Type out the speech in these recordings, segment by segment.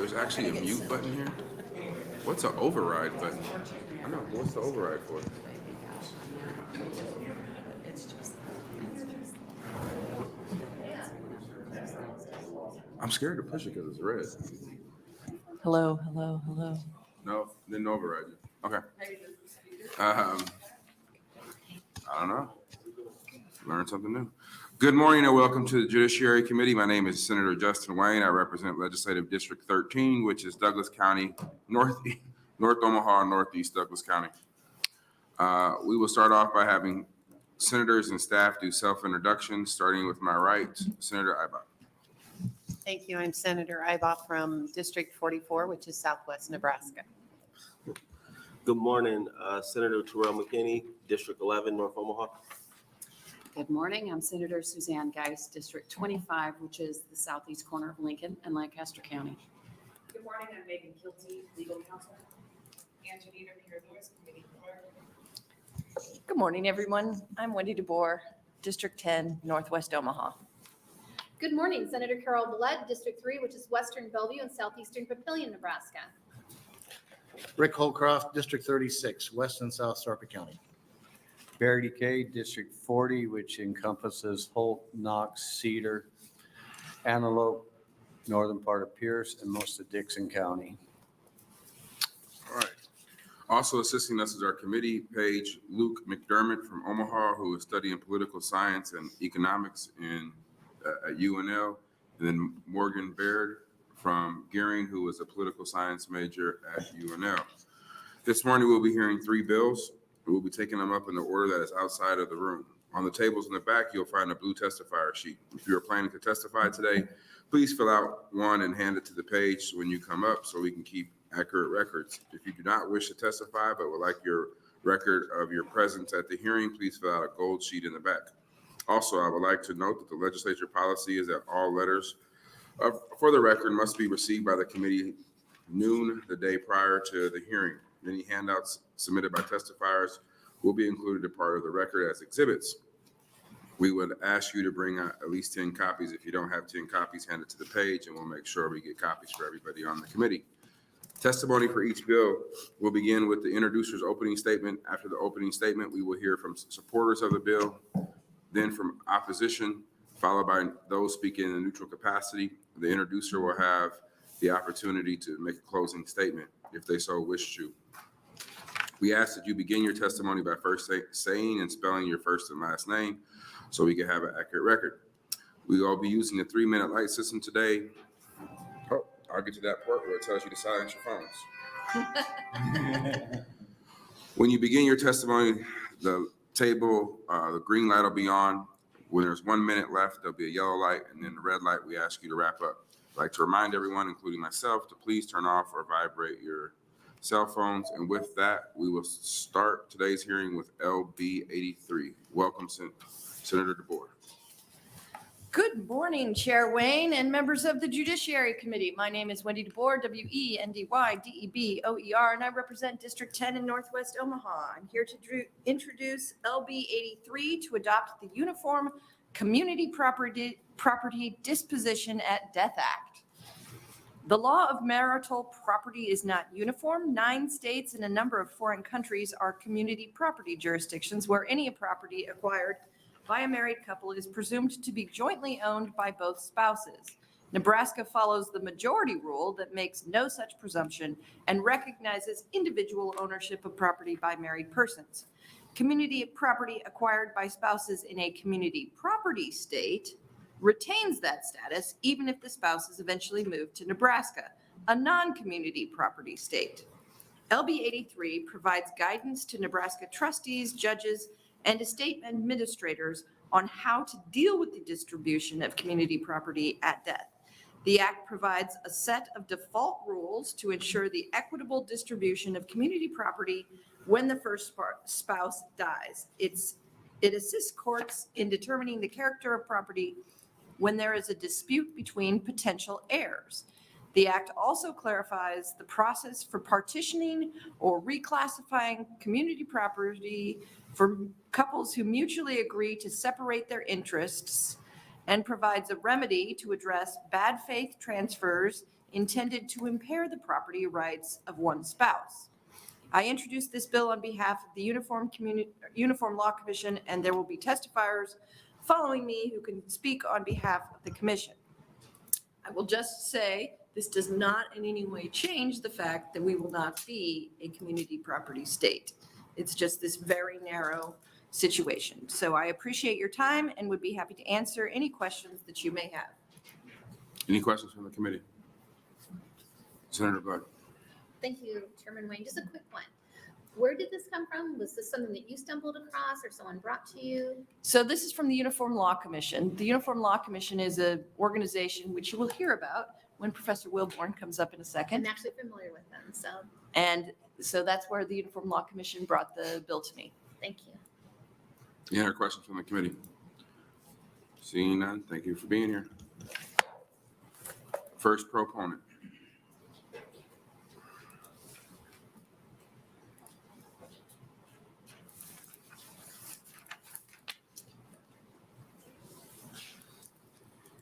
There's actually a mute button here. What's an override button? I know. What's the override for? I'm scared to push it because it's red. Hello, hello, hello. No, didn't override you. Okay. I don't know. Learn something new. Good morning and welcome to the Judiciary Committee. My name is Senator Justin Wayne. I represent Legislative District 13, which is Douglas County, North Omaha, Northeast Douglas County. We will start off by having senators and staff do self-introductions, starting with my right, Senator Ibach. Thank you. I'm Senator Ibach from District 44, which is Southwest Nebraska. Good morning, Senator Terrell McKinney, District 11, North Omaha. Good morning. I'm Senator Suzanne Geis, District 25, which is the southeast corner of Lincoln and Lancaster County. Good morning. I'm Megan Kilty, Legal Counsel. Angelina Pierre-Lewis, Committee Clerk. Good morning, everyone. I'm Wendy DeBoer, District 10, Northwest Omaha. Good morning, Senator Carol Billette, District 3, which is Western Bellevue and Southeastern Papillion, Nebraska. Rick Holcroft, District 36, West and South Sarpy County. Barry DeKay, District 40, which encompasses Holt, Knox, Cedar, Antelope, northern part of Pierce, and most of Dixon County. All right. Also assisting us is our committee page, Luke McDermott from Omaha, who is studying political science and economics at UNL, and then Morgan Baird from Gearing, who is a political science major at UNL. This morning, we'll be hearing 3 bills. We'll be taking them up in the order that is outside of the room. On the tables in the back, you'll find a blue testifier sheet. If you are planning to testify today, please fill out one and hand it to the page when you come up so we can keep accurate records. If you do not wish to testify but would like your record of your presence at the hearing, please fill out a gold sheet in the back. Also, I would like to note that the legislature policy is that all letters for the record must be received by the committee noon the day prior to the hearing. Any handouts submitted by testifiers will be included as part of the record as exhibits. We would ask you to bring at least 10 copies. If you don't have 10 copies, hand it to the page and we'll make sure we get copies for everybody on the committee. Testimony for each bill will begin with the introducer's opening statement. After the opening statement, we will hear from supporters of the bill, then from opposition, followed by those speaking in a neutral capacity. The introducer will have the opportunity to make a closing statement if they so wish to. We ask that you begin your testimony by first saying and spelling your first and last name so we can have an accurate record. We will be using the 3-minute light system today. Oh, I'll get to that part where it tells you to silence your phones. When you begin your testimony, the table, the green light will be on. When there's 1 minute left, there'll be a yellow light, and then the red light, we ask you to wrap up. I'd like to remind everyone, including myself, to please turn off or vibrate your cell phones. And with that, we will start today's hearing with LB 83. Welcome, Senator DeBoer. Good morning, Chair Wayne and members of the Judiciary Committee. My name is Wendy DeBoer, WENDY-DEBOER, and I represent District 10 in Northwest Omaha. I'm here to introduce LB 83 to adopt the Uniform Community Property Disposition at Death Act. The law of marital property is not uniform. 9 states and a number of foreign countries are community property jurisdictions where any property acquired by a married couple is presumed to be jointly owned by both spouses. Nebraska follows the majority rule that makes no such presumption and recognizes individual ownership of property by married persons. Community property acquired by spouses in a community property state retains that status even if the spouses eventually move to Nebraska, a non-community property state. LB 83 provides guidance to Nebraska trustees, judges, and estate administrators on how to deal with the distribution of community property at death. The Act provides a set of default rules to ensure the equitable distribution of community property when the first spouse dies. It assists courts in determining the character of property when there is a dispute between potential heirs. The Act also clarifies the process for partitioning or reclassifying community property for couples who mutually agree to separate their interests and provides a remedy to address bad faith transfers intended to impair the property rights of one spouse. I introduced this bill on behalf of the Uniform Law Commission, and there will be testifiers following me who can speak on behalf of the commission. I will just say, this does not in any way change the fact that we will not be a community property state. It's just this very narrow situation. So I appreciate your time and would be happy to answer any questions that you may have. Any questions from the committee? Senator Blood. Thank you, Chairman Wayne. Just a quick one. Where did this come from? Was this something that you stumbled across or someone brought to you? So this is from the Uniform Law Commission. The Uniform Law Commission is an organization which you will hear about when Professor Wilborn comes up in a I'm second. actually familiar with them, so And so that's where the Uniform Law Commission brought the bill to me. thank you. Any other questions from the committee? Seeing none, thank you for being here. First proponent.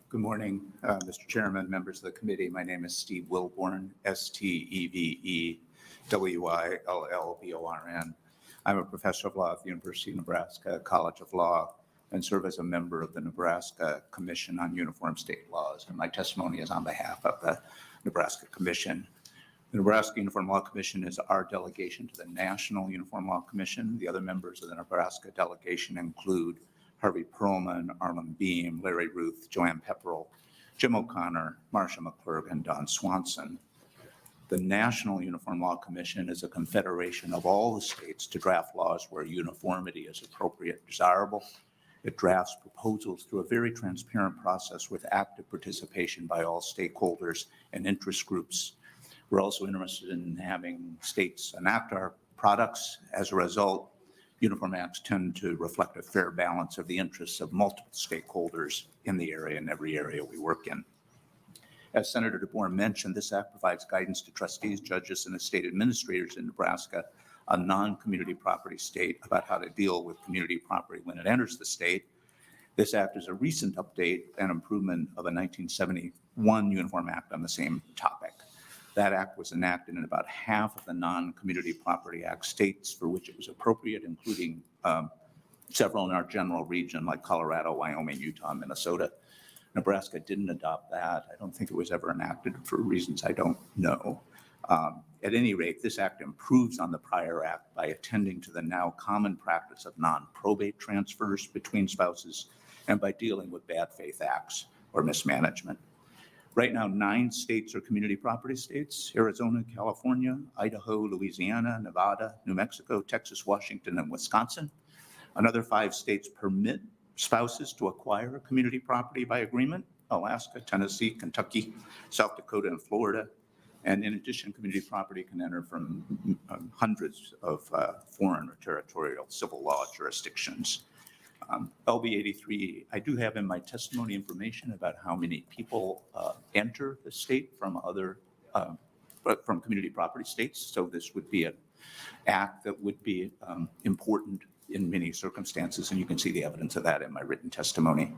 Good morning, Mr. Chairman, members of the committee. My name is Steve Wilborn, Stevewillborn. I'm a professor of law at the University of Nebraska College of Law and serve as a member of the Nebraska Commission on Uniform State Laws. And my testimony is on behalf of the Nebraska Commission. The Nebraska Uniform Law Commission is our delegation to the National Uniform Law Commission. The other members of the Nebraska delegation include Harvey Perlman, Arlen Beam, Larry Ruth, Joanne Pepperell, Jim O'Connor, Marcia McClurg, and Don Swanson. The National Uniform Law Commission is a confederation of all the states to draft laws where uniformity is appropriate, desirable. It drafts proposals through a very transparent process with active participation by all stakeholders and interest groups. We're also interested in having states enact our products. As a result, Uniform Acts tend to reflect a fair balance of the interests of multiple stakeholders in the area and every area we work in. As Senator DeBoer mentioned, this act provides guidance to trustees, judges, and estate administrators in Nebraska, a non-community property state, about how to deal with community property when it enters the state. This act is a recent update and improvement of a 1971 Uniform Act on the same topic. That act was enacted in about half of the non-community property act states for which it was appropriate, including several in our general region like Colorado, Wyoming, Utah, Minnesota. Nebraska didn't adopt that. I don't think it was ever enacted for reasons I don't know. At any rate, this act improves on the prior act by attending to the now common practice of non-probate transfers between spouses and by dealing with bad faith acts or mismanagement. Right now, 9 states are community property states: Arizona, California, Idaho, Louisiana, Nevada, New Mexico, Texas, Washington, and Wisconsin. Another 5 states permit spouses to acquire community property by agreement: Alaska, Tennessee, Kentucky, South Dakota, and Florida. And in addition, community property can enter from hundreds of foreign or territorial civil law jurisdictions. LB 83, I do have in my testimony information about how many people enter the state from from community property states. So this would be an act that would be important in many circumstances, and you can see the evidence of that in my written testimony.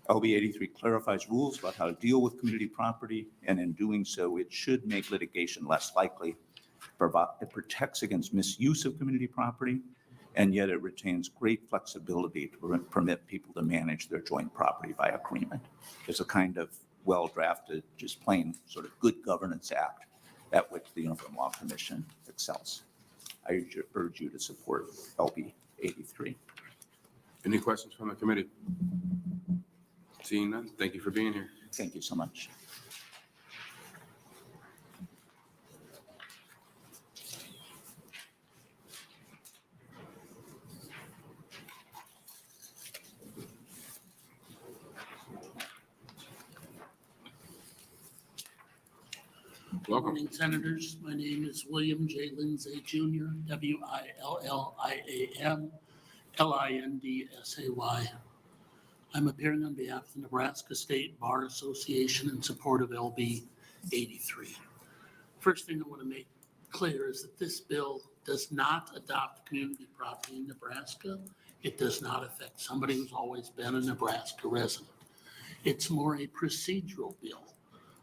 LB 83 clarifies rules about how to deal with community property, and in doing so, it should make litigation less likely. It protects against misuse of community property, and yet it retains great flexibility to permit people to manage their joint property by agreement. It's a kind of well-drafted, just plain sort of good governance act at which the Uniform Law Commission excels. I urge you to support LB 83. Any questions from the committee? Seeing none, thank you for being here. Thank you so much. Good morning, Senators. My name is William J. Lindsay Jr., Williamlindsay. I'm appearing on behalf of the Nebraska State Bar Association in support of LB 83. First thing I want to make clear is that this bill does not adopt community property in Nebraska. It does not affect somebody who's always been a Nebraska resident. It's more a procedural bill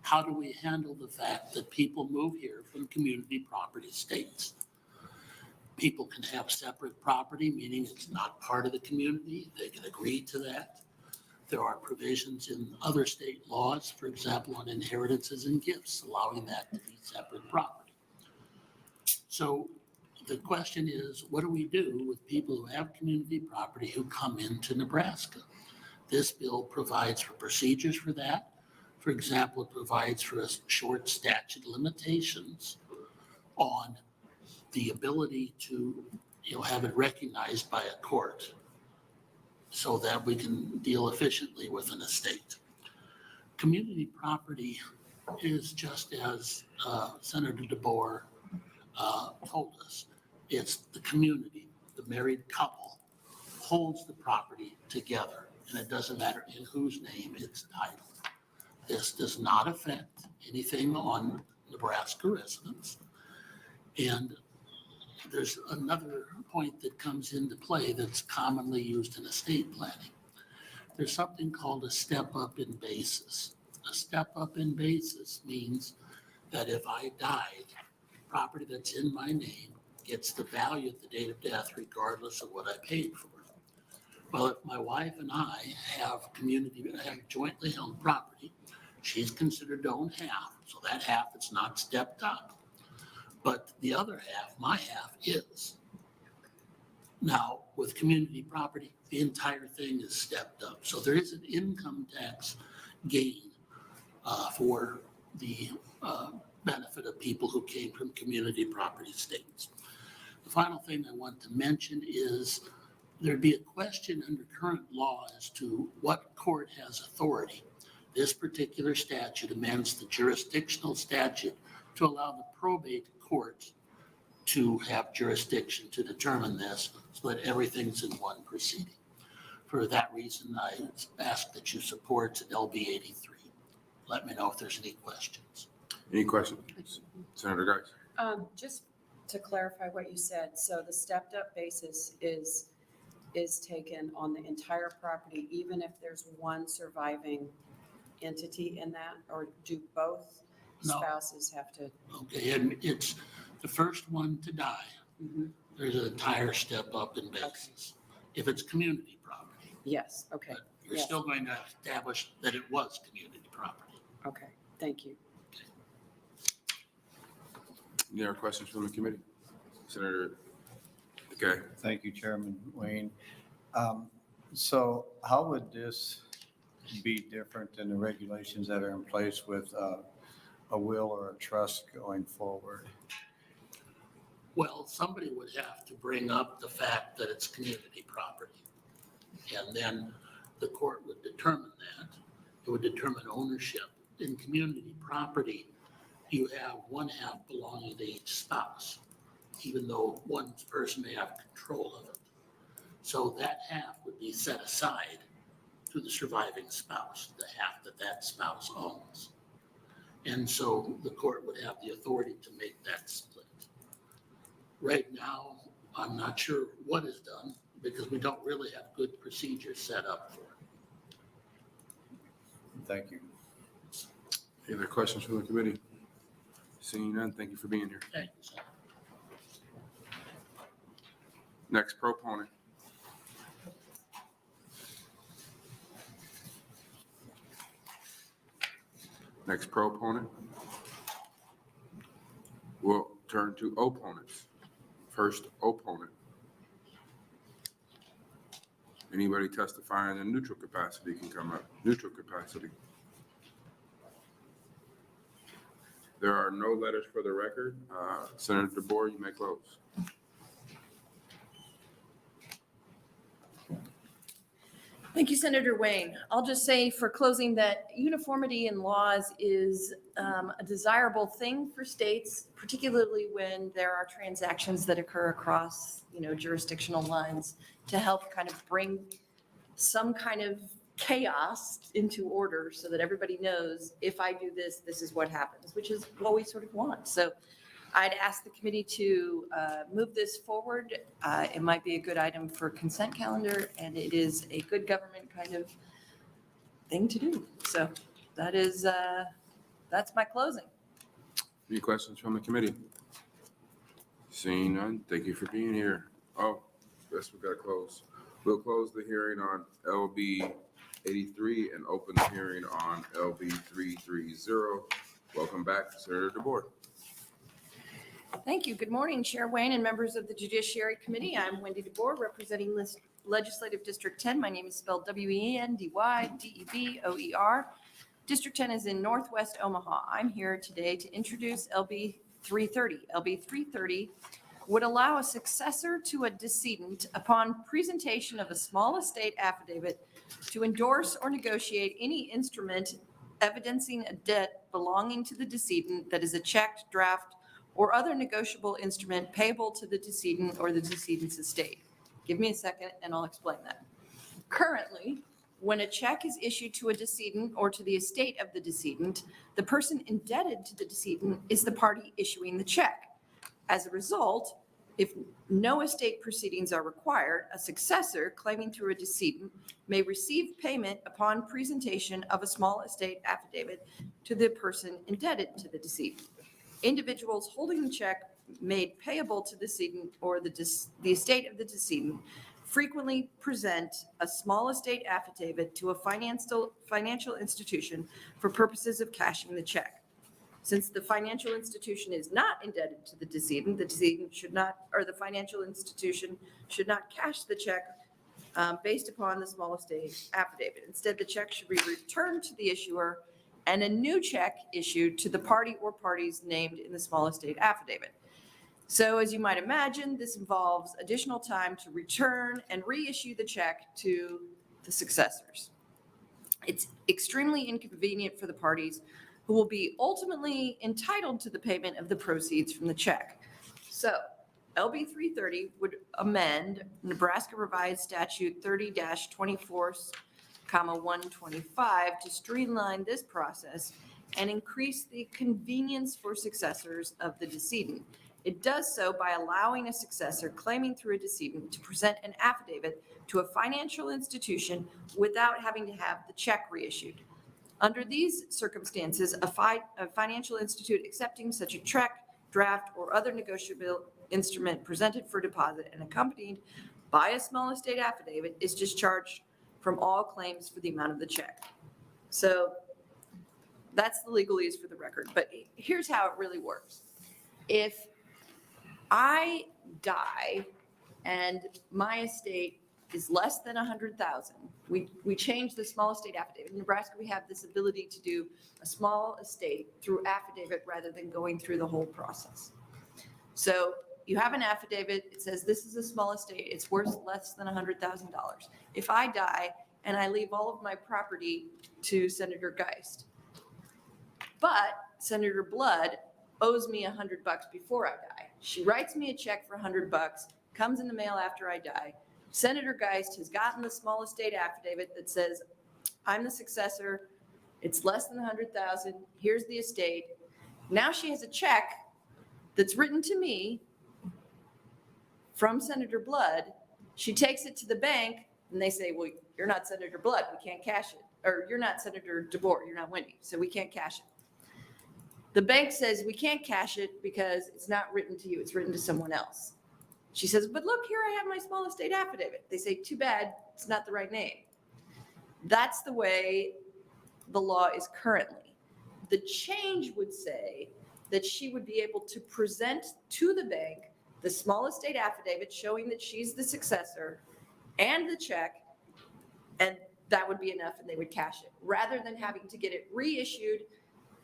how do we handle the fact that people move here from community property states? People can have separate property, meaning it's not part of the community. They can agree to that. There are provisions in other state laws, for example, on inheritances and gifts, allowing that to be separate property. So the question is, what do we do with people who have community property who come into Nebraska? This bill provides for procedures for that. For example, it provides for a short statute of limitations on the ability to, have it recognized by a court so that we can deal efficiently with an estate. Community property is just as Senator DeBoer told us. It's the community, the married couple holds the property together, and it doesn't matter in whose name it's titled. This does not affect anything on Nebraska residents. And there's another point that comes into play that's commonly used in estate planning. There's something called a step up in basis. A step up in basis means that if I died, property that's in my name gets the value at the date of death regardless of what I paid for it. Well, if my wife and I have jointly held property, she's considered to own half, so that half is not stepped up. But the other half, my half, is. Now, with community property, the entire thing is stepped up. So there is an income tax gain for the benefit of people who came from community property states. The final thing I want to mention is there'd be a question under current law as to what court has authority. This particular statute amends the jurisdictional statute to allow the probate court to have jurisdiction to determine this so that everything's in one proceeding. For that reason, I ask that you support LB 83. Let me know if there's any questions. Any questions? Senator Geis? Just to clarify what you said, so the stepped up basis is taken on the entire property, even if there's one surviving entity in that, or do both No. spouses have to? Okay, and it's the first one to die. Mhm. There's an entire step up in basis. If it's community property, Yes, okay, but you're Yes. still going to establish that it was community property. okay, thank you. Any other questions from the committee? Senator, okay. Thank you, Chairman Wayne. So how would this be different than the regulations that are in place with a will or a trust going forward? Well, somebody would have to bring up the fact that it's community property. And then the court would determine that. It would determine ownership. In community property, you have one half belonging to each spouse, even though one person may have control of it. So that half would be set aside to the surviving spouse, the half that that spouse owns. And so the court would have the authority to make that split. Right now, I'm not sure what is done because we don't really have good procedures set up for it. Thank you. Any other questions from the committee? Seeing none, thank you for being here. Thank you, sir. Next proponent. Next proponent. We'll turn to opponents. First opponent. Anybody testifying in neutral capacity can come up. Neutral capacity. There are no letters for the record. Senator DeBoer, you may close. Thank you, Senator Wayne. I'll just say for closing that uniformity in laws is a desirable thing for states, particularly when there are transactions that occur across, jurisdictional lines, to help kind of bring some kind of chaos into order so that everybody knows if I do this, this is what happens, which is what we sort of want. So I'd ask the committee to move this forward. It might be a good item for consent calendar, and it is a good government kind of thing to do. So that's That's my closing. Any questions from the committee? Seeing none, thank you for being here. Oh, guess we gotta close. We'll close the hearing on LB 83 and open the hearing on LB 330. Welcome back, Senator DeBoer. Thank you. Good morning, Chair Wayne and members of the Judiciary Committee. I'm Wendy DeBoer, representing Legislative District 10. My name is spelled WENDYDEBOER. District 10 is in Northwest Omaha. I'm here today to introduce LB 330. LB 330 would allow a successor to a decedent upon presentation of a small estate affidavit to endorse or negotiate any instrument evidencing a debt belonging to the decedent that is a check, draft, or other negotiable instrument payable to the decedent or the decedent's estate. Give me a second and I'll explain that. Currently, when a check is issued to a decedent or to the estate of the decedent, the person indebted to the decedent is the party issuing the check. As a result, if no estate proceedings are required, a successor claiming through a decedent may receive payment upon presentation of a small estate affidavit to the person indebted to the decedent. Individuals holding the check made payable to the decedent or the estate of the decedent frequently present a small estate affidavit to a financial institution for purposes of cashing the check. Since the financial institution is not indebted to the decedent should not, or the financial institution should not cash the check based upon the small estate affidavit. Instead, the check should be returned to the issuer and a new check issued to the party or parties named in the small estate affidavit. So as you might imagine, this involves additional time to return and reissue the check to the successors. It's extremely inconvenient for the parties who will be ultimately entitled to the payment of the proceeds from the check. So LB 330 would amend Nebraska Revised Statute 30-24,125 to streamline this process and increase the convenience for successors of the decedent. It does so by allowing a successor claiming through a decedent to present an affidavit to a financial institution without having to have the check reissued. Under these circumstances, a financial institute accepting such a check, draft, or other negotiable instrument presented for deposit and accompanied by a small estate affidavit is discharged from all claims for the amount of the check. So that's the legalese for the record, but here's how it really works. If I die and my estate is less than 100,000, we change the small estate affidavit. In Nebraska, we have this ability to do a small estate through affidavit rather than going through the whole process. So you have an affidavit, it says this is a small estate, it's worth less than $100,000. If I die and I leave all of my property to Senator Geist, but Senator Blood owes me $100 before I die. She writes me a check for $100, comes in the mail after I die. Senator Geist has gotten the small estate affidavit that says, I'm the successor, it's less than 100,000, here's the estate. Now she has a check that's written to me from Senator Blood. She takes it to the bank and they say, well, you're not Senator Blood, we can't cash it. Or you're not Senator DeBoer, you're not Wendy, so we can't cash it. The bank says we can't cash it because it's not written to you, it's written to someone else. She says, but look, here I have my small estate affidavit. They say, too bad, it's not the right name. That's the way the law is currently. The change would say that she would be able to present to the bank the small estate affidavit showing that she's the successor and the check, and that would be enough and they would cash it, rather than having to get it reissued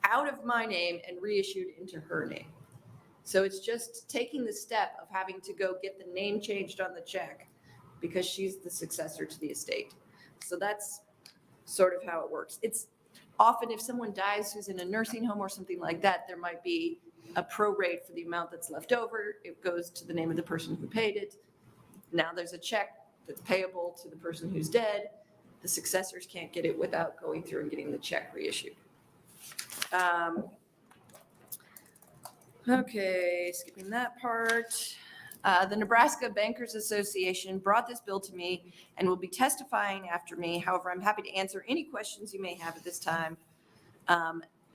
out of my name and reissued into her name. So it's just taking the step of having to go get the name changed on the check because she's the successor to the estate. So that's sort of how it works. It's often if someone dies who's in a nursing home or something like that, there might be a prorate for the amount that's left over. It goes to the name of the person who paid it. Now there's a check that's payable to the person who's dead. The successors can't get it without going through and getting the check reissued. Okay, skipping that part. The Nebraska Bankers Association brought this bill to me and will be testifying after me. However, I'm happy to answer any questions you may have at this time.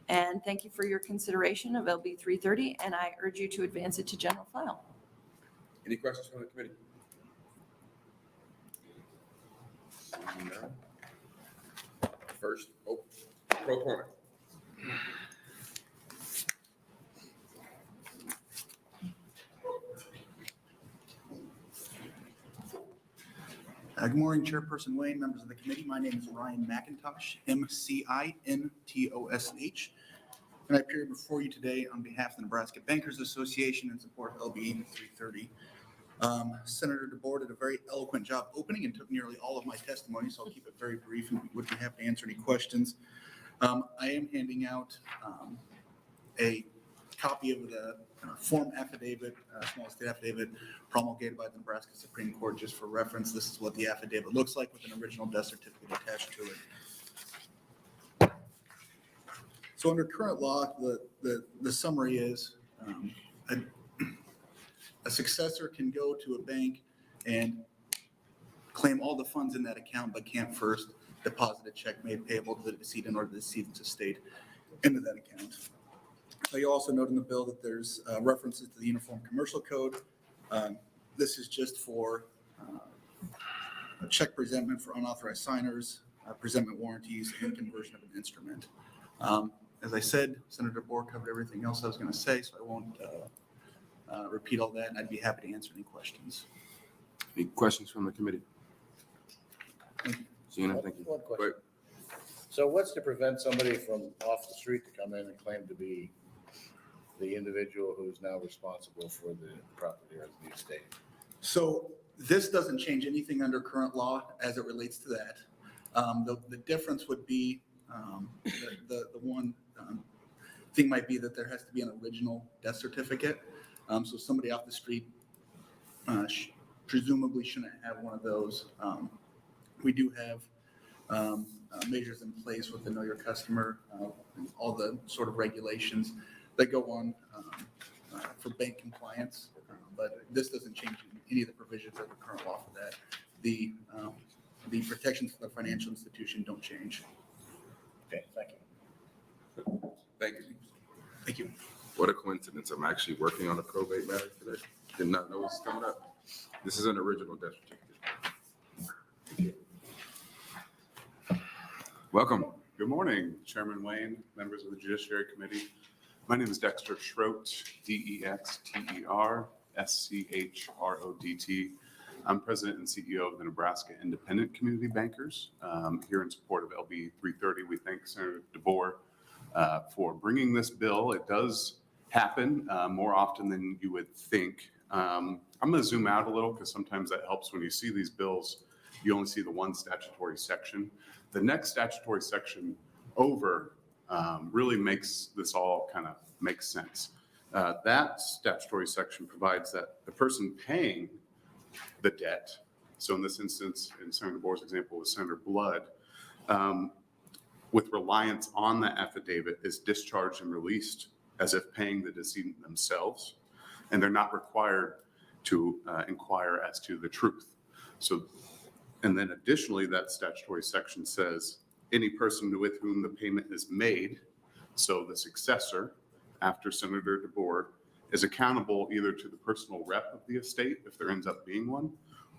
And thank you for your consideration of LB 330, and I urge you to advance it to general file. Any questions from the committee? No. First, proponent. Good morning, Chairperson Wayne, members of the committee. My name is Ryan McIntosh, MCINTOSH, and I appear before you today on behalf of the Nebraska Bankers Association in support of LB 330. Senator DeBoer did a very eloquent job opening and took nearly all of my testimony, so I'll keep it very brief and would be happy to answer any questions. I am handing out a copy of the form affidavit, small state affidavit promulgated by the Nebraska Supreme Court just for reference. This is what the affidavit looks like with an original death certificate attached to it. So under current law, the summary is a successor can go to a bank and claim all the funds in that account, but can't first deposit a check made payable to the decedent or the decedent's estate into that account. You also note in the bill that there's references to the Uniform Commercial Code. This is just for a check presentment for unauthorized signers, presentment warranties, and conversion of an instrument. As I said, Senator DeBoer covered everything else I was going to say, so I won't repeat all that, and I'd be happy to answer any questions. Any questions from the committee? Gina, thank you. One question. So what's to prevent somebody from off the street to come in and claim to be the individual who's now responsible for the property or the estate? So this doesn't change anything under current law as it relates to that. The difference would be the one thing might be that there has to be an original death certificate. So somebody off the street presumably shouldn't have one of those. We do have measures in place with the Know Your Customer, all the sort of regulations that go on for bank compliance, but this doesn't change any of the provisions of the current law for that. The protections for the financial institution don't change. Okay, thank you. Thank you. Thank you. What a coincidence. I'm actually working on a probate matter today. Did not know this was coming up. This is an original death certificate. Welcome. Good morning, Chairman Wayne, members of the Judiciary Committee. My name is Dexter Schrodt, DEXTERSCHRODT. I'm President and CEO of the Nebraska Independent Community Bankers. Here in support of LB 330, we thank Senator DeBoer for bringing this bill. It does happen more often than you would think. I'm going to zoom out a little because sometimes that helps when you see these bills. You only see the one statutory section. The next statutory section over really makes this all kind of make sense. That statutory section provides that the person paying the debt, so in this instance, in Senator DeBoer's example with Senator Blood, with reliance on the affidavit is discharged and released as if paying the decedent themselves, and they're not required to inquire as to the truth. So, and then additionally, that statutory section says any person with whom the payment is made, so the successor after Senator DeBoer, is accountable either to the personal rep of the estate, if there ends up being one,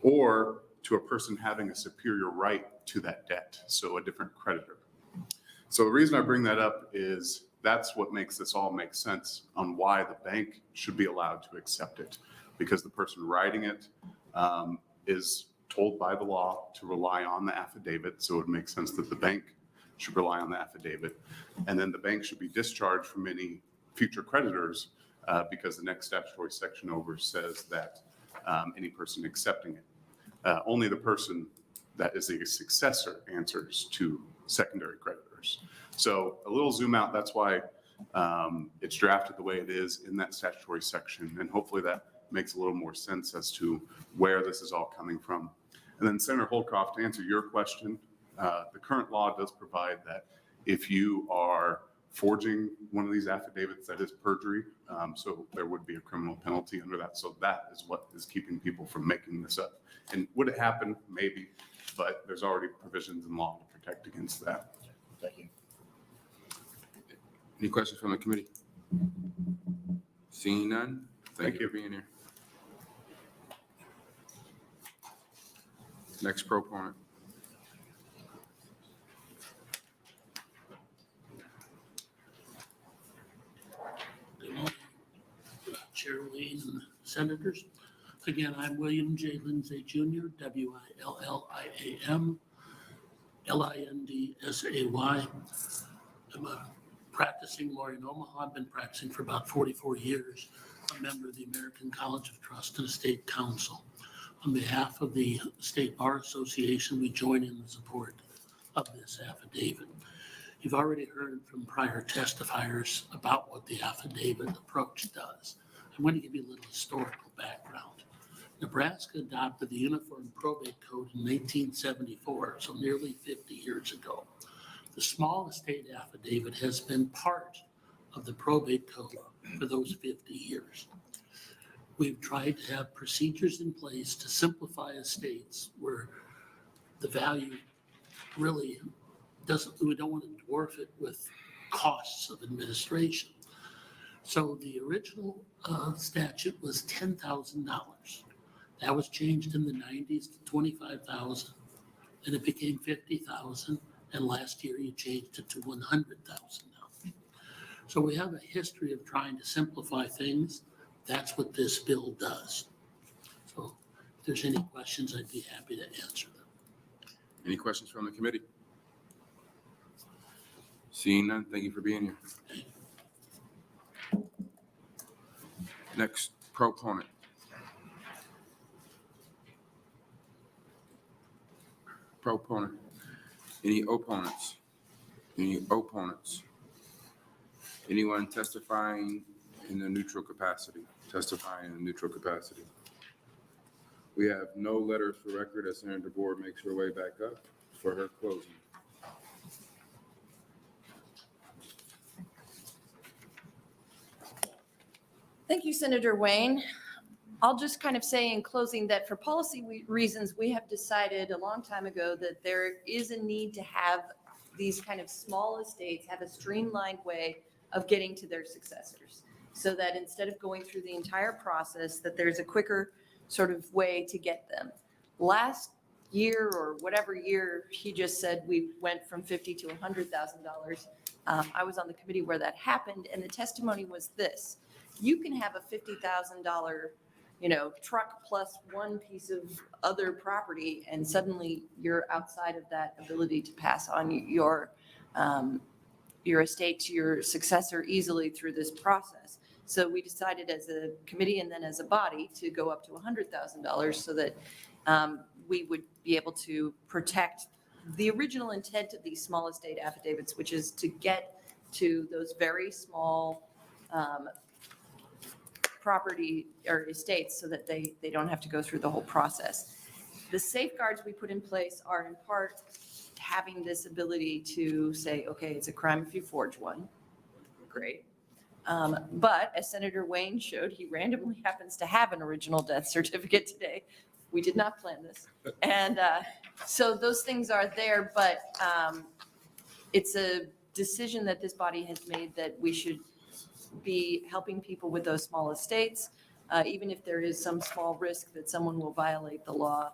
or to a person having a superior right to that debt, so a different creditor. So the reason I bring that up is that's what makes this all make sense on why the bank should be allowed to accept it, because the person writing it is told by the law to rely on the affidavit, so it makes sense that the bank should rely on the affidavit, and then the bank should be discharged from any future creditors because the next statutory section over says that any person accepting it, only the person that is the successor answers to secondary creditors. So a little zoom out, that's why it's drafted the way it is in that statutory section, and hopefully that makes a little more sense as to where this is all coming from. And then Senator Holcroft, to answer your question, the current law does provide that if you are forging one of these affidavits, that is perjury. So there would be a criminal penalty under that. So that is what is keeping people from making this up. And would it happen? Maybe, but there's already provisions in law to protect against that. Thank you. Any questions from the committee? Seeing none, thank you for being here. Next proponent. Good morning, Chair Wayne and Senators. Again, I'm William J. Lindsay Jr., WILLIAM LINDSAY. I'm a practicing lawyer in Omaha. I've been practicing for about 44 years. I'm a member of the American College of Trust and Estate Council. On behalf of the State Bar Association, we join in the support of this affidavit. You've already heard from prior testifiers about what the affidavit approach does. I'm going to give you a little historical background. Nebraska adopted the Uniform Probate Code in 1974, so nearly 50 years ago. The small estate affidavit has been part of the probate code for those 50 years. We've tried to have procedures in place to simplify estates where the value really we don't want to dwarf it with costs of administration. So the original statute was $10,000. That was changed in the 90s to $25,000, and it became $50,000, and last year you changed it to $100,000 now. So we have a history of trying to simplify things. That's what this bill does. So if there's any questions, I'd be happy to answer them. Any questions from the committee? Seeing none, thank you for being here. Next proponent. Proponent. Any opponents? Any opponents? Anyone testifying in a neutral capacity? Testifying in a neutral capacity. We have no letters for record as Senator DeBoer makes her way back up for her closing. Thank you, Senator Wayne. I'll just kind of say in closing that for policy reasons, we have decided a long time ago that there is a need to have these kind of small estates have a streamlined way of getting to their successors. So that instead of going through the entire process, that there's a quicker sort of way to get them. Last year or whatever year he just said we went from $50,000 to $100,000. I was on the committee where that happened, and the testimony was this: you can have a $50,000, truck plus one piece of other property, and suddenly you're outside of that ability to pass on your estate to your successor easily through this process. So we decided as a committee and then as a body to go up to $100,000 so that we would be able to protect the original intent of these small estate affidavits, which is to get to those very small property or estates so that they don't have to go through the whole process. The safeguards we put in place are in part having this ability to say, okay, it's a crime if you forge one. Great. But as Senator Wayne showed, he randomly happens to have an original death certificate today. We did not plan this. And so those things are there, but it's a decision that this body has made that we should be helping people with those small estates, even if there is some small risk that someone will violate the law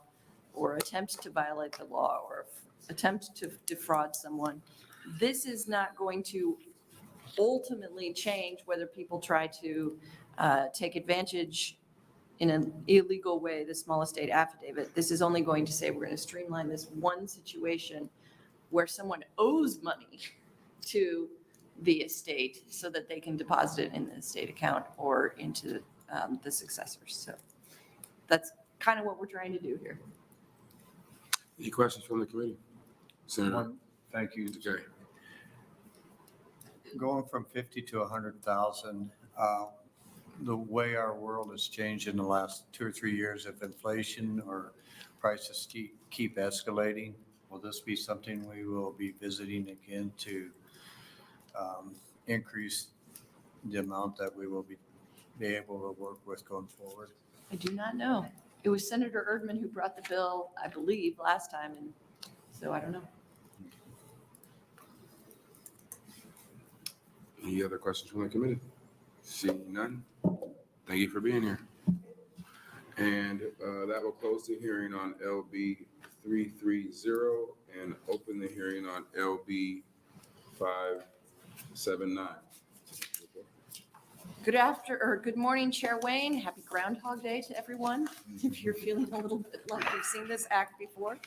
or attempt to violate the law or attempt to defraud someone. This is not going to ultimately change whether people try to take advantage in an illegal way, the small estate affidavit. This is only going to say we're going to streamline this one situation where someone owes money to the estate so that they can deposit it in the estate account or into the successors. So that's kind of what we're trying to do here. Any questions from the committee? Senator? Thank you. Okay. Going from 50 to 100,000, the way our world has changed in the last 2 or 3 years, if inflation or prices keep escalating, will this be something we will be visiting again to increase the amount that we will be able to work with going forward? I do not know. It was Senator Erdman who brought the bill, I believe, last time, and so I don't know. Any other questions from the committee? Seeing none, thank you for being here. And that will close the hearing on LB 330 and open the hearing on LB 579. Good morning, Chair Wayne. Happy Groundhog Day to everyone, if you're feeling a little bit like you've seen this act before.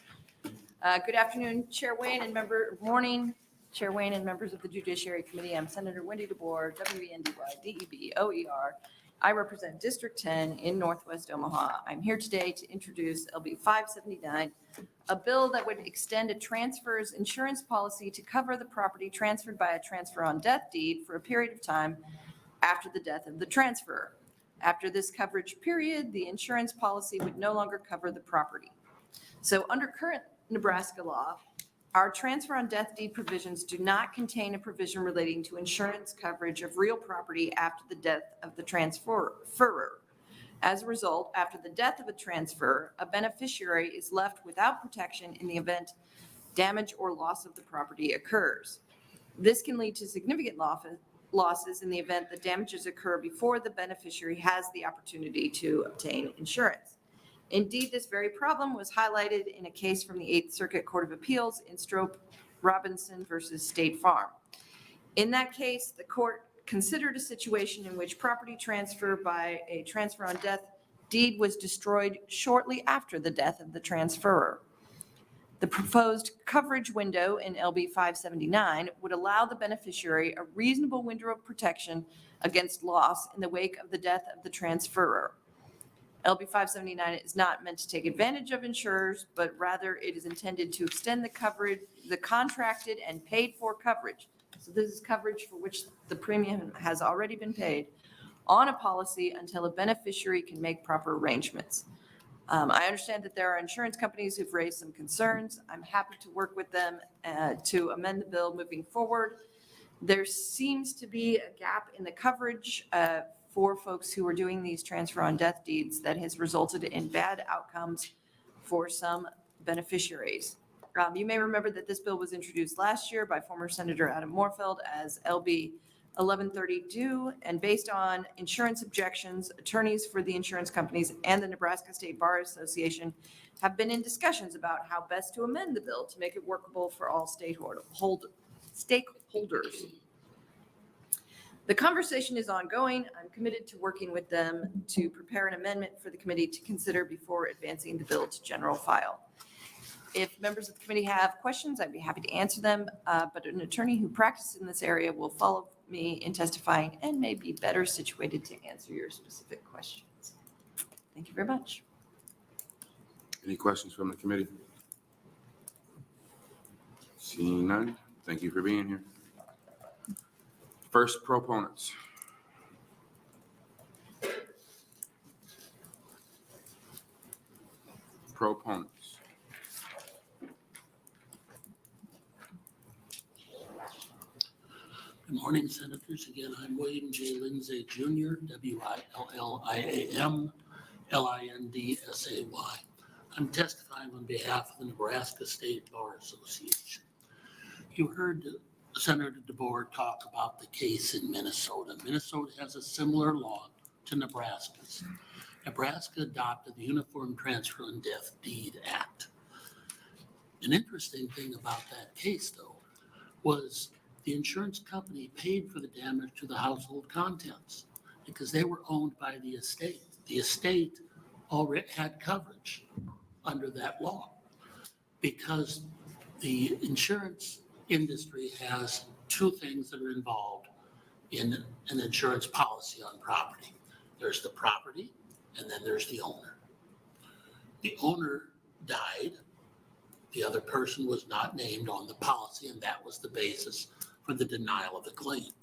Good afternoon, Chair Wayne and morning, Chair Wayne and members of the Judiciary Committee. I'm Senator Wendy DeBoer, WENDY, DEB, OER. I represent District 10 in Northwest Omaha. I'm here today to introduce LB 579, a bill that would extend a transfer's insurance policy to cover the property transferred by a transfer on death deed for a period of time after the death of the transferor. After this coverage period, the insurance policy would no longer cover the property. So under current Nebraska law, our transfer on death deed provisions do not contain a provision relating to insurance coverage of real property after the death of the transferor. As a result, after the death of a transfer, a beneficiary is left without protection in the event damage or loss of the property occurs. This can lead to significant losses in the event the damages occur before the beneficiary has the opportunity to obtain insurance. Indeed, this very problem was highlighted in a case from the 8th Circuit Court of Appeals in Strope Robinson versus State Farm. In that case, the court considered a situation in which property transfer by a transfer on death deed was destroyed shortly after the death of the transferor. The proposed coverage window in LB 579 would allow the beneficiary a reasonable window of protection against loss in the wake of the death of the transferor. LB 579 is not meant to take advantage of insurers, but rather it is intended to extend the coverage, the contracted and paid for coverage. So this is coverage for which the premium has already been paid on a policy until a beneficiary can make proper arrangements. I understand that there are insurance companies who've raised some concerns. I'm happy to work with them to amend the bill moving forward. There seems to be a gap in the coverage for folks who are doing these transfer on death deeds that has resulted in bad outcomes for some beneficiaries. You may remember that this bill was introduced last year by former Senator Adam Moorfield as LB 1132, and based on insurance objections, attorneys for the insurance companies and the Nebraska State Bar Association have been in discussions about how best to amend the bill to make it workable for all stakeholders. The conversation is ongoing. I'm committed to working with them to prepare an amendment for the committee to consider before advancing the bill to general file. If members of the committee have questions, I'd be happy to answer them, but an attorney who practices in this area will follow me in testifying and may be better situated to answer your specific questions. Thank you very much. Any questions from the committee? Seeing none, thank you for being here. First, proponents. Proponents. Good morning, Senators. Again, I'm William J. Lindsay Jr., WILLIAMLINDSAY. I'm testifying on behalf of the Nebraska State Bar Association. You heard Senator DeBoer talk about the case in Minnesota. Minnesota has a similar law to Nebraska's. Nebraska adopted the Uniform Transfer and Death Deed Act. An interesting thing about that case, though, was the insurance company paid for the damage to the household contents because they were owned by the estate. The estate already had coverage under that law because the insurance industry has two things that are involved in an insurance policy on property. There's the property, and then there's the owner. The owner died. The other person was not named on the policy, and that was the basis for the denial of the claim.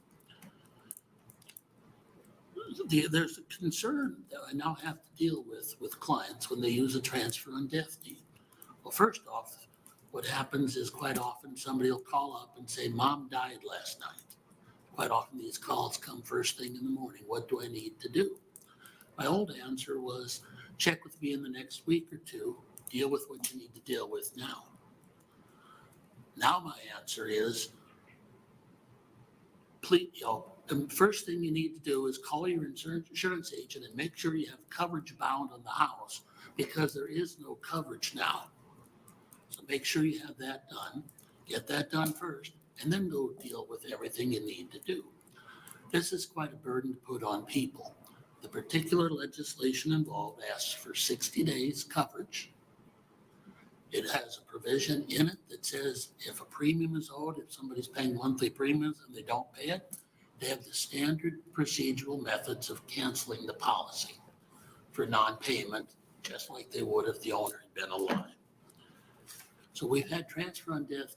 There's a concern that I now have to deal with clients when they use a transfer on death deed. Well, first off, what happens is quite often somebody will call up and say, Mom died last night. Quite often these calls come first thing in the morning. What do I need to do? My old answer was, check with me in the next week or two, deal with what you need to deal with now. Now my answer is, please, the first thing you need to do is call your insurance agent and make sure you have coverage bound on the house, because there is no coverage now. So make sure you have that done, get that done first, and then go deal with everything you need to do. This is quite a burden to put on people. The particular legislation involved asks for 60 days coverage. It has a provision in it that says if a premium is owed, if somebody's paying monthly premiums and they don't pay it, they have the standard procedural methods of canceling the policy for non-payment, just like they would if the owner had been alive. So we've had transfer on death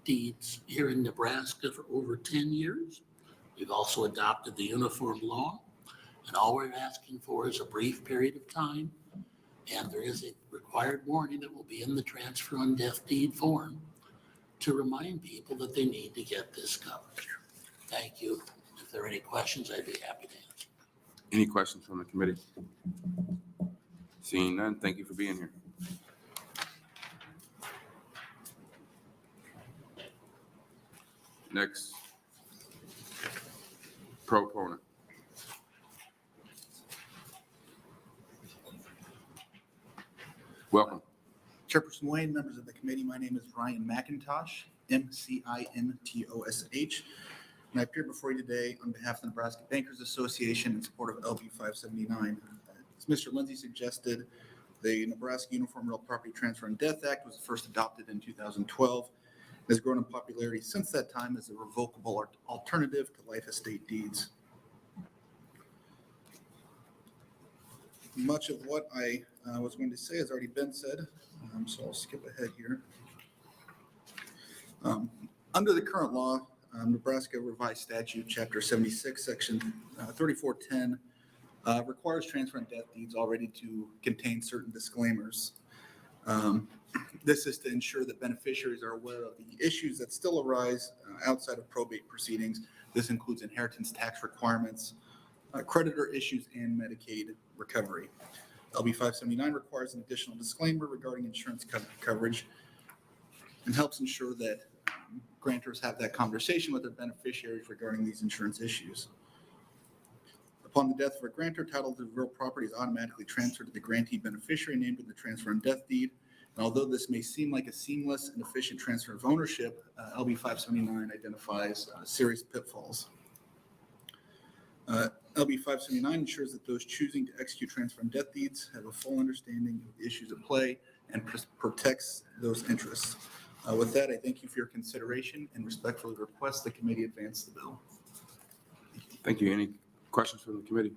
deeds here in Nebraska for over 10 years. We've also adopted the uniform law, and all we're asking for is a brief period of time. And there is a required warning that will be in the transfer on death deed form to remind people that they need to get this coverage. Thank you. If there are any questions, I'd be happy to answer. Any questions from the committee? Seeing none, thank you for being here. Next, proponent. Welcome. Chairperson Wayne, members of the committee, my name is Ryan McIntosh, MCINTOSH, and I appear before you today on behalf of the Nebraska Bankers Association in support of LB 579. As Mr. Lindsay suggested, the Nebraska Uniform Real Property Transfer and Death Act was first adopted in 2012. It has grown in popularity since that time as a revocable alternative to life estate deeds. Much of what I was going to say has already been said, so I'll skip ahead here. Under the current law, Nebraska Revised Statute, Chapter 76, Section 3410, requires transfer and death deeds already to contain certain disclaimers. This is to ensure that beneficiaries are aware of the issues that still arise outside of probate proceedings. This includes inheritance tax requirements, creditor issues, and Medicaid recovery. LB 579 requires an additional disclaimer regarding insurance coverage and helps ensure that grantors have that conversation with their beneficiaries regarding these insurance issues. Upon the death of a grantor, title to real property is automatically transferred to the grantee beneficiary named in the transfer and death deed. And although this may seem like a seamless and efficient transfer of ownership, LB 579 identifies serious pitfalls. LB 579 ensures that those choosing to execute transfer and death deeds have a full understanding of the issues at play and protects those interests. With that, I thank you for your consideration and respectfully request the committee advance the bill. Thank you. Any questions from the committee?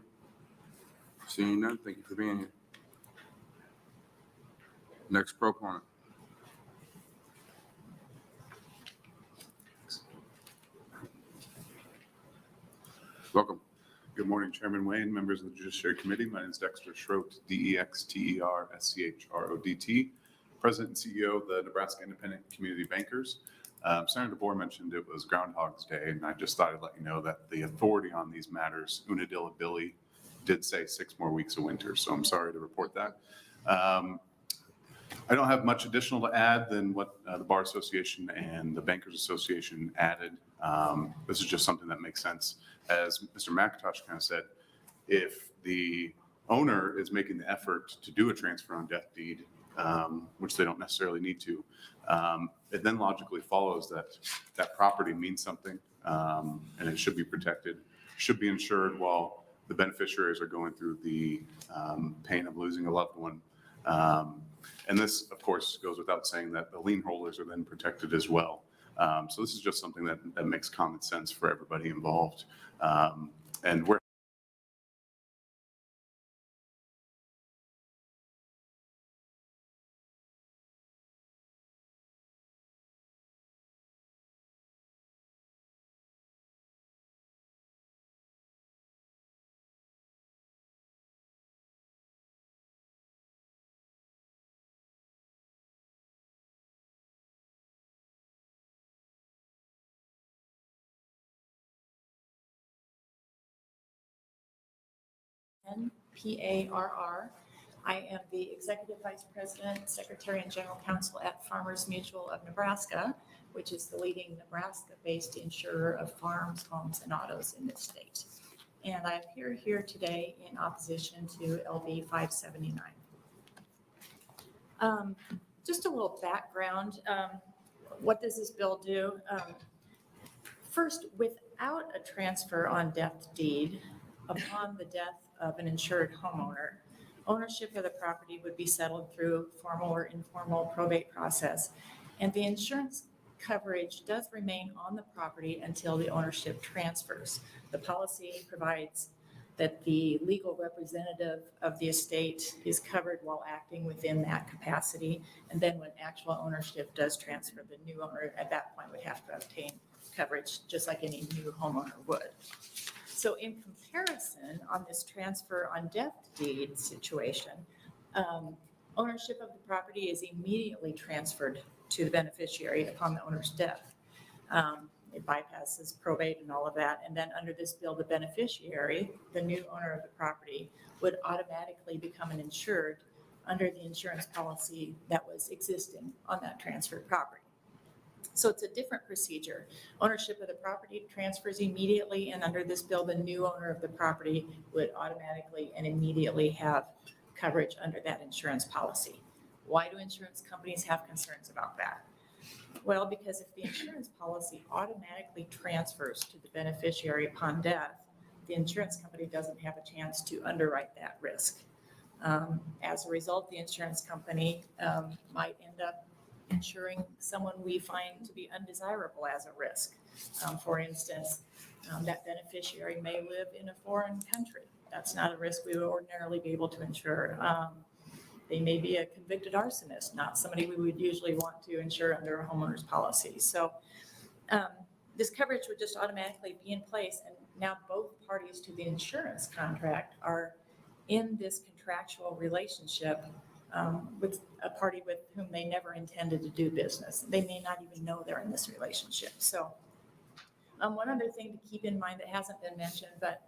Seeing none, thank you for being here. Next proponent. Welcome. Good morning, Chairman Wayne, members of the Judiciary Committee. My name is Dexter Schrodt, DEXTERSCHRODT, President and CEO of the Nebraska Independent Community Bankers. Senator DeBoer mentioned it was Groundhog's Day, and I just thought I'd let you know that the authority on these matters, Unadilla Billy, did say 6 more weeks of winter, so I'm sorry to report that. I don't have much additional to add than what the Bar Association and the Bankers Association added. This is just something that makes sense. As Mr. McIntosh kind of said, if the owner is making the effort to do a transfer on death deed, which they don't necessarily need to, it then logically follows that that property means something, and it should be protected, should be insured while the beneficiaries are going through the pain of losing a loved one. And this, of course, goes without saying that the lien holders are then protected as well. So this is just something that makes common sense for everybody involved. And we're PARR. I am the Executive Vice President, Secretary, and General Counsel at Farmers Mutual of Nebraska. which is the leading Nebraska-based insurer of farms, homes, and autos in this state. And I appear here today in opposition to LB 579. Just a little background. What does this bill do? First, without a transfer on death deed, upon the death of an insured homeowner, ownership of the property would be settled through formal or informal probate process, and the insurance coverage does remain on the property until the ownership transfers. The policy provides that the legal representative of the estate is covered while acting within that capacity, and then when actual ownership does transfer, the new owner at that point would have to obtain coverage just like any new homeowner would. So in comparison, on this transfer on death deed situation, ownership of the property is immediately transferred to the beneficiary upon the owner's death. It bypasses probate and all of that. And then under this bill, the beneficiary, the new owner of the property, would automatically become an insured under the insurance policy that was existing on that transferred property. So it's a different procedure. Ownership of the property transfers immediately, and under this bill, the new owner of the property would automatically and immediately have coverage under that insurance policy. Why do insurance companies have concerns about that? Well, because if the insurance policy automatically transfers to the beneficiary upon death, the insurance company doesn't have a chance to underwrite that risk. As a result, the insurance company might end up insuring someone we find to be undesirable as a risk. For instance, that beneficiary may live in a foreign country. That's not a risk we would ordinarily be able to insure. They may be a convicted arsonist, not somebody we would usually want to insure under a homeowner's policy. So this coverage would just automatically be in place, and now both parties to the insurance contract are in this contractual relationship with a party with whom they never intended to do business. They may not even know they're in this relationship. So one other thing to keep in mind that hasn't been mentioned, but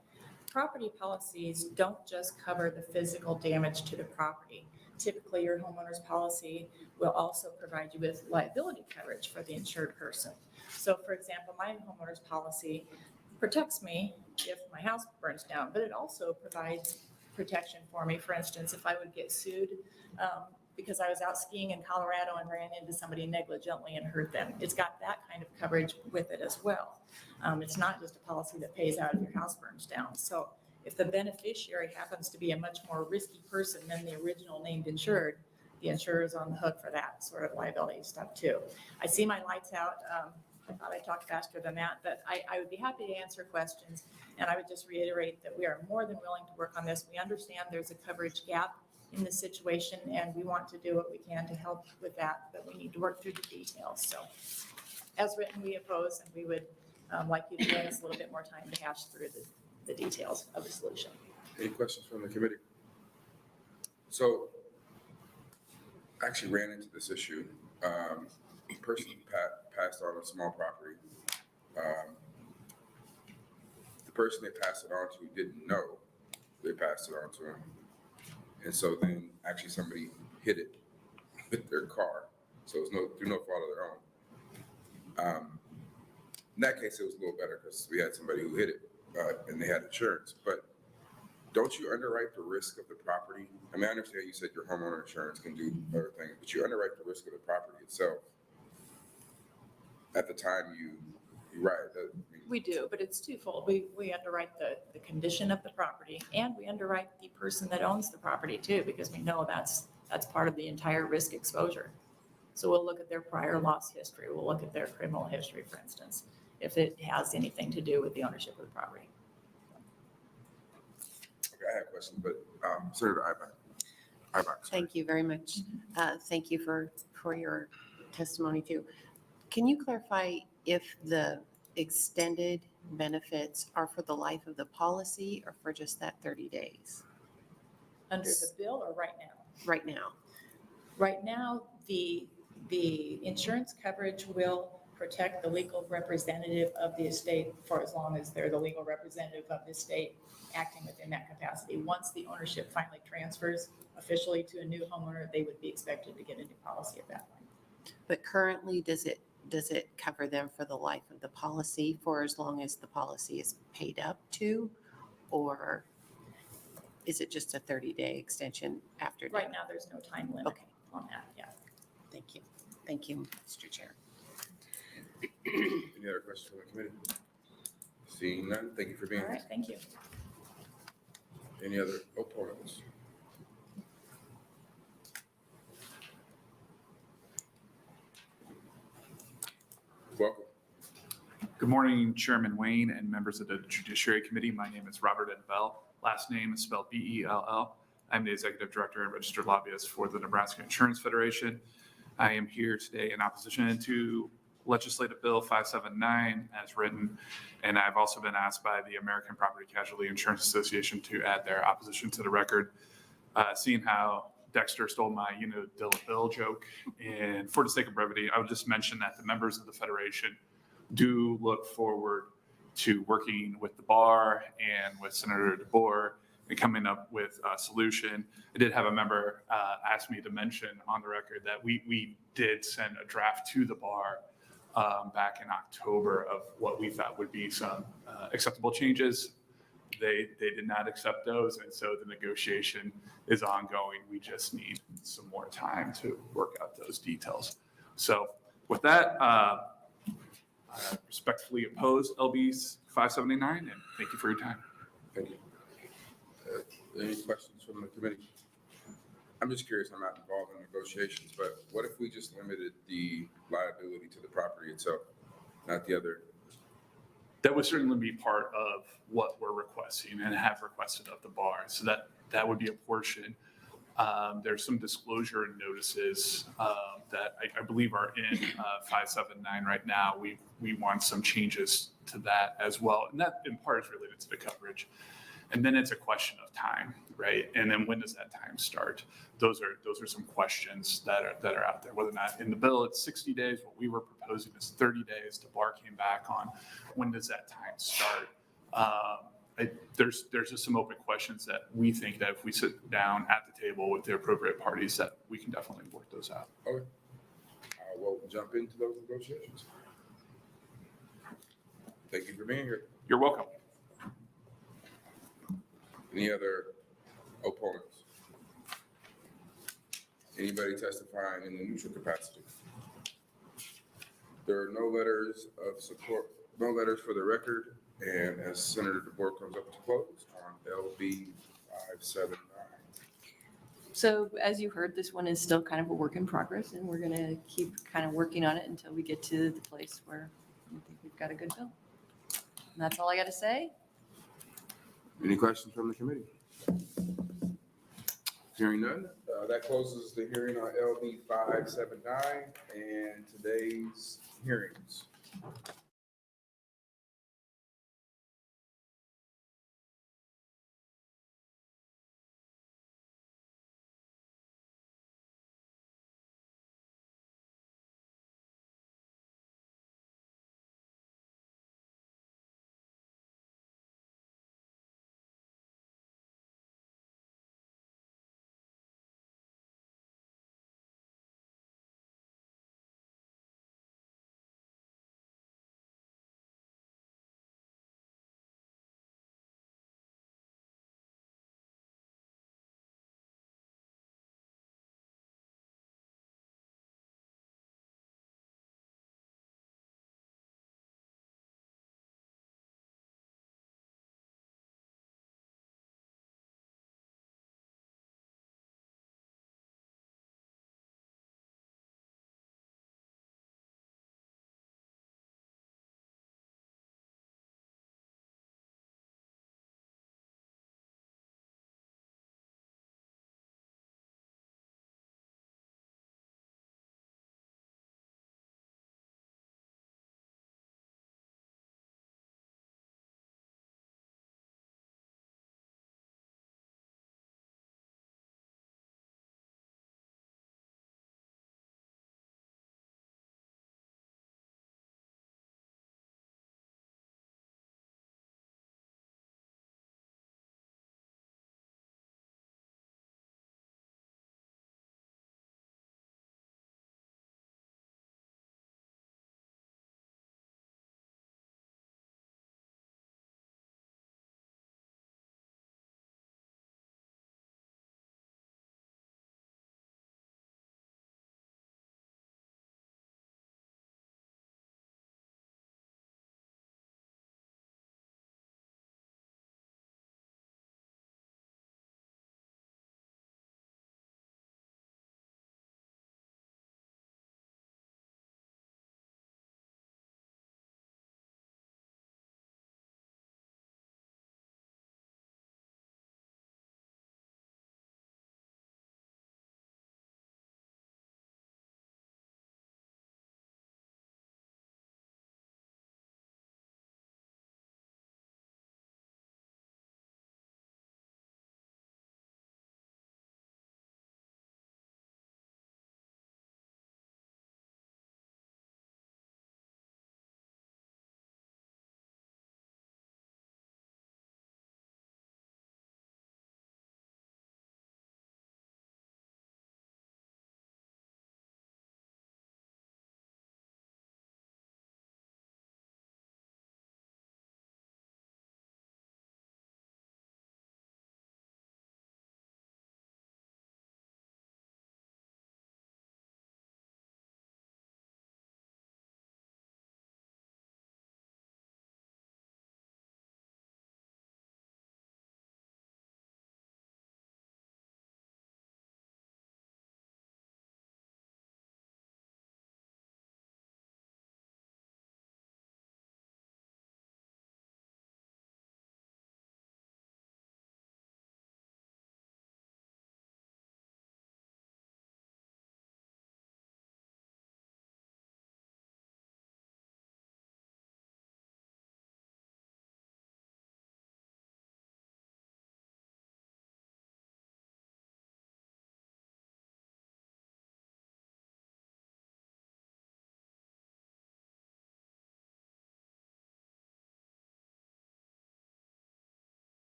property policies don't just cover the physical damage to the property. Typically, your homeowner's policy will also provide you with liability coverage for the insured person. So for example, my homeowner's policy protects me if my house burns down, but it also provides protection for me. For instance, if I would get sued because I was out skiing in Colorado and ran into somebody negligently and hurt them, it's got that kind of coverage with it as well. It's not just a policy that pays out if your house burns down. So if the beneficiary happens to be a much more risky person than the original named insured, the insurer is on the hook for that sort of liability stuff too. I see my lights out. I thought I talked faster than that, but I would be happy to answer questions. And I would just reiterate that we are more than willing to work on this. We understand there's a coverage gap in this situation, and we want to do what we can to help with that, but we need to work through the details. So as written, we oppose, and we would like you to give us a little bit more time to hash through the details of the solution. Any questions from the committee? So I actually ran into this issue. A person passed on a small property. The person they passed it on to didn't know they passed it on to him. And so then actually somebody hit it with their car. So it was through no fault of their own. In that case, it was a little better because we had somebody who hit it and they had insurance. But don't you underwrite the risk of the property? I mean, I understand you said your homeowner insurance can do other things, but you underwrite the risk of the property itself. At the time you write. We do, but it's twofold. We underwrite the condition of the property, and we underwrite the person that owns the property too, because we know that's part of the entire risk exposure. So we'll look at their prior loss history. We'll look at their criminal history, for instance, if it has anything to do with the ownership of the property. Okay, I have a question, but Senator Ibach. Thank you very much. Thank you for your testimony too. Can you clarify if the extended benefits are for the life of the policy or for just that 30 days? Under the bill or right now? Right now. Right now, the insurance coverage will protect the legal representative of the estate for as long as they're the legal representative of the estate acting within that capacity. Once the ownership finally transfers officially to a new homeowner, they would be expected to get a new policy at that point. But currently, does it does it cover them for the life of the policy for as long as the policy is paid up to? Or is it just a 30-day extension after death? Right now, there's no time limit Okay. on that, yeah. Thank you. Thank you, Mr. Chair. Any other questions from the committee? Seeing none, thank you for being All here. right, thank you. Any other opponents? Welcome. Good morning, Chairman Wayne and members of the Judiciary Committee. My name is Robert N. Bell. Last name is spelled B-E-L-L. I'm the Executive Director and Registered Lobbyist for the Nebraska Insurance Federation. I am here today in opposition to Legislative Bill 579 as written, and I've also been asked by the American Property Casualty Insurance Association to add their opposition to the record. Seeing how Dexter stole my dollar bill joke, and for the sake of brevity, I would just mention that the members of the Federation do look forward to working with the bar and with Senator DeBoer and coming up with a solution. I did have a member ask me to mention on the record that we did send a draft to the bar back in October of what we thought would be some acceptable changes. They did not accept those, and so the negotiation is ongoing. We just need some more time to work out those details. So with that, I respectfully oppose LB 579, and thank you for your time. Thank you. Any questions from the committee? I'm just curious, I'm not involved in negotiations, but what if we just limited the liability to the property itself, not the other? That would certainly be part of what we're requesting and have requested of the bar. So that would be a portion. There's some disclosure notices that I believe are in 579 right now. We want some changes to that as well. And that in part is related to the coverage. And then it's a question of time, right? And then when does that time start? Those are some questions that are out there. Whether or not in the bill it's 60 days, what we were proposing is 30 days. The bar came back on when does that time start? There's just some open questions that we think that if we sit down at the table with the appropriate parties, that we can definitely work those out. Okay. We'll jump into those negotiations. Thank you for being here. You're welcome. Any other opponents? Anybody testifying in the neutral capacity? There are no letters of support, no letters for the record, and as Senator DeBoer comes up to close on LB 579. So as you heard, this one is still kind of a work in progress, and we're going to keep kind of working on it until we get to the place where we think we've got a good bill. And that's all I got to say. Any questions from the committee? Hearing none, that closes the hearing on LB 579 and today's hearings.